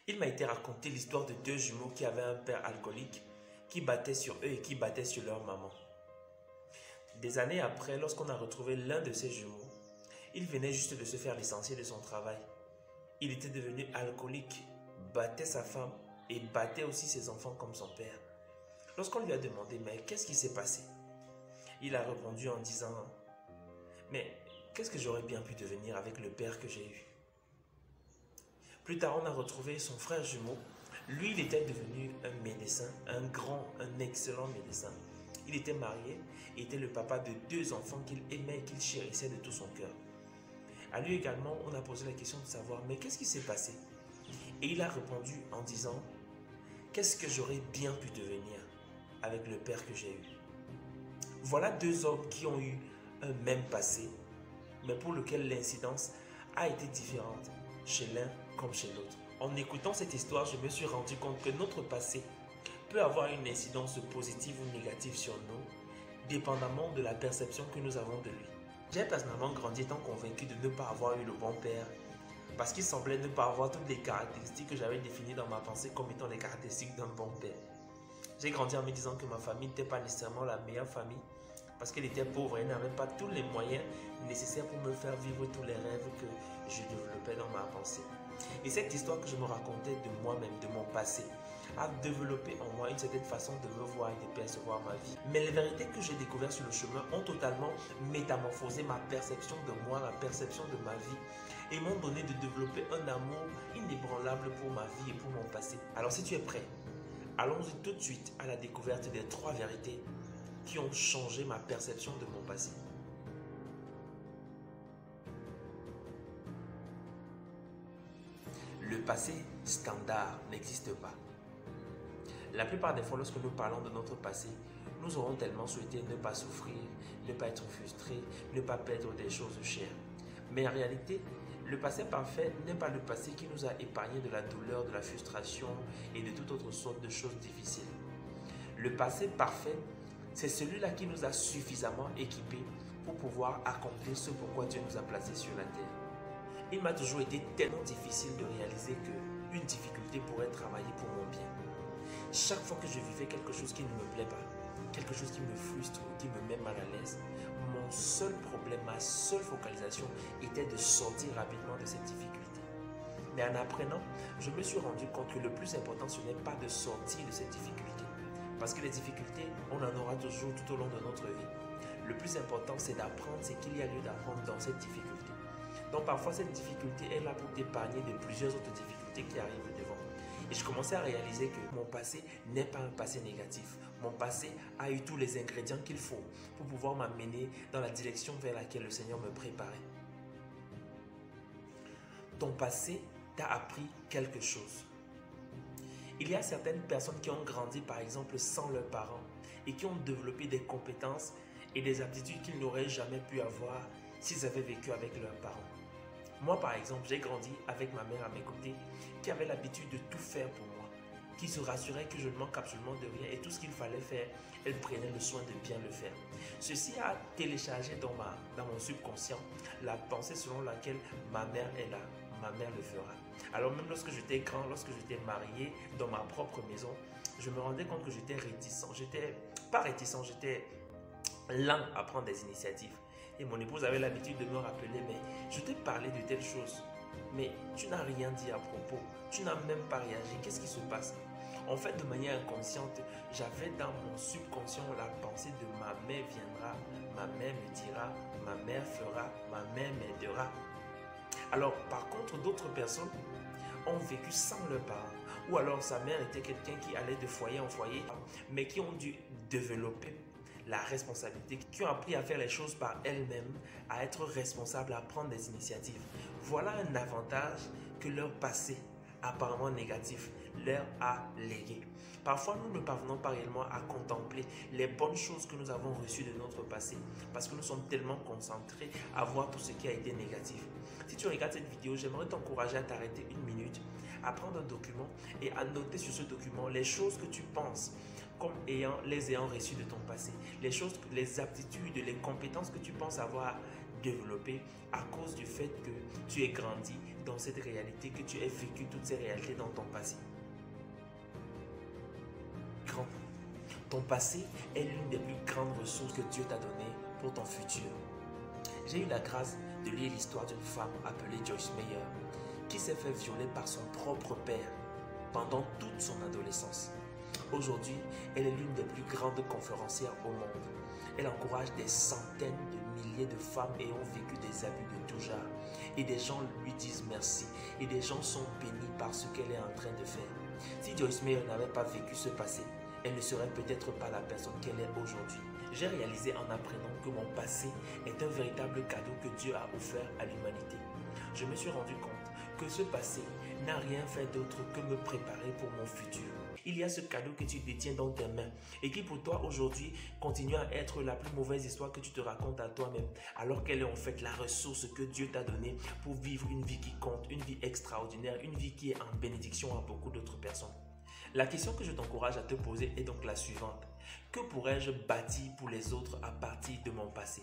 Il m'a été raconté l'histoire de deux jumeaux qui avaient un père alcoolique qui battait sur eux et qui battait sur leur maman. Des années après, lorsqu'on a retrouvé l'un de ces jumeaux, il venait juste de se faire licencier de son travail. Il était devenu alcoolique, battait sa femme et battait aussi ses enfants comme son père. Lorsqu'on lui a demandé « Mais qu'est-ce qui s'est passé ?» Il a répondu en disant « Mais qu'est-ce que j'aurais bien pu devenir avec le père que j'ai eu ?» Plus tard, on a retrouvé son frère jumeau. Lui, il était devenu un médecin, un excellent médecin. Il était marié et était le papa de deux enfants qu'il aimait et qu'il chérissait de tout son cœur. À lui également, on a posé la question de savoir « Mais qu'est-ce qui s'est passé ?» Et il a répondu en disant « Qu'est-ce que j'aurais bien pu devenir avec le père que j'ai eu ?» Voilà deux hommes qui ont eu un même passé, mais pour lequel l'incidence a été différente chez l'un comme chez l'autre. En écoutant cette histoire, je me suis rendu compte que notre passé peut avoir une incidence positive ou négative sur nous, dépendamment de la perception que nous avons de lui. J'ai personnellement grandi étant convaincu de ne pas avoir eu le bon père, parce qu'il semblait ne pas avoir toutes les caractéristiques que j'avais définies dans ma pensée comme étant les caractéristiques d'un bon père. J'ai grandi en me disant que ma famille n'était pas nécessairement la meilleure famille, parce qu'elle était pauvre et n'avait pas tous les moyens nécessaires pour me faire vivre tous les rêves que je développais dans ma pensée. Et cette histoire que je me racontais de moi-même, de mon passé, a développé en moi une certaine façon de me voir et de percevoir ma vie. Mais les vérités que j'ai découvertes sur le chemin ont totalement métamorphosé ma perception de moi, ma perception de ma vie, et m'ont donné de développer un amour inébranlable pour ma vie et pour mon passé. Alors si tu es prêt, allons-y tout de suite à la découverte des trois vérités qui ont changé ma perception de mon passé. Le passé standard n'existe pas. La plupart des fois, lorsque nous parlons de notre passé, nous aurons tellement souhaité ne pas souffrir, ne pas être frustrés, ne pas perdre des choses chères. Mais en réalité, le passé parfait n'est pas le passé qui nous a épargné de la douleur, de la frustration et de toute autre sorte de choses difficiles. Le passé parfait, c'est celui-là qui nous a suffisamment équipés pour pouvoir accomplir ce pourquoi Dieu nous a placés sur la terre. Il m'a toujours été tellement difficile de réaliser qu'une difficulté pourrait travailler pour mon bien. Chaque fois que je vivais quelque chose qui ne me plaît pas, quelque chose qui me frustre ou qui me met mal à l'aise, mon seul problème, ma seule focalisation était de sortir rapidement de cette difficulté. Mais en apprenant, je me suis rendu compte que le plus important, ce n'est pas de sortir de cette difficulté. Parce que les difficultés, on en aura toujours tout au long de notre vie. Le plus important, c'est d'apprendre ce qu'il y a lieu d'apprendre dans cette difficulté. Donc parfois, cette difficulté est là pour t'épargner de plusieurs autres difficultés qui arrivent devant. Et je commençais à réaliser que mon passé n'est pas un passé négatif. Mon passé a eu tous les ingrédients qu'il faut pour pouvoir m'amener dans la direction vers laquelle le Seigneur me préparait. Ton passé t'a appris quelque chose. Il y a certaines personnes qui ont grandi par exemple sans leurs parents et qui ont développé des compétences et des aptitudes qu'ils n'auraient jamais pu avoir s'ils avaient vécu avec leurs parents. Moi par exemple, j'ai grandi avec ma mère à mes côtés qui avait l'habitude de tout faire pour moi, qui se rassurait que je ne manque absolument de rien et tout ce qu'il fallait faire, elle prenait le soin de bien le faire. Ceci a téléchargé dans mon subconscient la pensée selon laquelle ma mère est là, ma mère le fera. Alors même lorsque j'étais grand, lorsque j'étais marié dans ma propre maison, je me rendais compte que j'étais réticent. J'étais pas réticent, j'étais lent à prendre des initiatives. Et mon épouse avait l'habitude de me rappeler, mais je t'ai parlé de telle chose, mais tu n'as rien dit à propos, tu n'as même pas réagi, qu'est-ce qui se passe? En fait, de manière inconsciente, j'avais dans mon subconscient la pensée de ma mère viendra, ma mère me dira, ma mère fera, ma mère m'aidera. Alors, par contre, d'autres personnes ont vécu sans leurs parents. Ou alors, sa mère était quelqu'un qui allait de foyer en foyer, mais qui ont dû développer la responsabilité, qui ont appris à faire les choses par elles-mêmes, à être responsables, à prendre des initiatives. Voilà un avantage que leur passé, apparemment négatif, leur a légué. Parfois, nous ne parvenons pas réellement à contempler les bonnes choses que nous avons reçues de notre passé parce que nous sommes tellement concentrés à voir tout ce qui a été négatif. Si tu regardes cette vidéo, j'aimerais t'encourager à t'arrêter une minute, à prendre un document et à noter sur ce document les choses que tu penses comme les ayant reçues de ton passé, les choses, les aptitudes, les compétences que tu penses avoir développées à cause du fait que tu es grandi dans cette réalité que tu aies vécu toutes ces réalités dans ton passé? Grand. Ton passé est l'une des plus grandes ressources que Dieu t'a données pour ton futur. J'ai eu la grâce de lire l'histoire d'une femme appelée Joyce Meyer qui s'est fait violer par son propre père pendant toute son adolescence. Aujourd'hui, elle est l'une des plus grandes conférencières au monde. Elle encourage des centaines de milliers de femmes ayant vécu des abus de tout genre. Et des gens lui disent merci. Et des gens sont bénis par ce qu'elle est en train de faire. Si Joyce Meyer n'avait pas vécu ce passé, elle ne serait peut-être pas la personne qu'elle est aujourd'hui. J'ai réalisé en apprenant que mon passé est un véritable cadeau que Dieu a offert à l'humanité. Je me suis rendu compte que ce passé n'a rien fait d'autre que me préparer pour mon futur. Il y a ce cadeau que tu détiens dans tes mains et qui pour toi aujourd'hui continue à être la plus mauvaise histoire que tu te racontes à toi-même, alors qu'elle est en fait la ressource que Dieu t'a donnée pour vivre une vie qui compte, une vie extraordinaire, une vie qui est en bénédiction à beaucoup d'autres personnes. La question que je t'encourage à te poser est donc la suivante. Que pourrais-je bâtir pour les autres à partir de mon passé?